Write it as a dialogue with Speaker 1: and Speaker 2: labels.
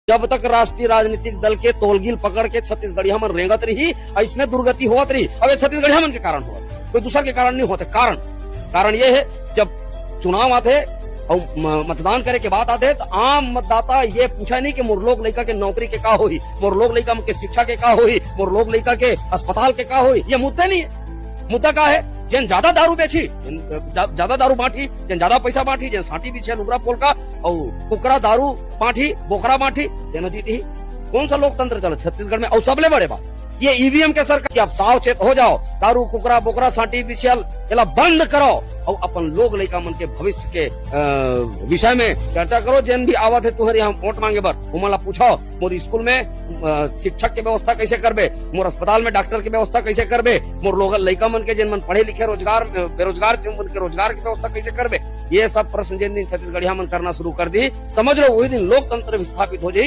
Speaker 1: जब तक राष्ट्रीय राजनीतिक दल के तोलगिल पकड़ के छत्तीसगढ़िया मन रेंगत रही, इसमें दुर्गति होत रही। अब ये छत्तीसगढ़िया मन के कारण हुआ, कोई दूसरा के कारण नहीं होते। कारण ये है, जब चुनाव आते और मतदान करे के बाद आते तो आम मतदाता ये पूछा नहीं कि मोर लोग लड़का के नौकरी के का होई, मोर लोग लड़का के शिक्षा के का होई, मोर लोग लड़का के अस्पताल के का होई। ये मुद्दा नहीं है। मुद्दा का है, जन ज्यादा दारू बेची, ज्यादा दारू बांटी, जन ज्यादा पैसा बांटी, जन साटी बिछे लुगरा पोल का और कुकरा दारू बांटी, बोकरा बांटी, देना जीती। कौन सा लोकतंत्र चलो छत्तीसगढ़ में? और सबले बड़े बात ये ईवीएम के सरकार, आप सावचेत हो जाओ, दारू कुकरा बोकरा साटी बिछल एला बंद करो और अपन लोग लड़का मन के भविष्य के विषय में चर्चा करो। जन भी आवत है तुहर यहाँ वोट मांगे बर, उमला पूछो मोर स्कूल में शिक्षक के व्यवस्था कैसे करबे, मोर अस्पताल में डॉक्टर की व्यवस्था कैसे करबे, मोर लोग लड़का मन के जिन मन पढ़े लिखे रोजगार बेरोजगार मन के रोजगार की व्यवस्था कैसे करबे। ये सब प्रश्न जिन दिन छत्तीसगढ़िया मन करना शुरू कर दी, समझ लो वही दिन लोकतंत्र विस्थापित हो जाये।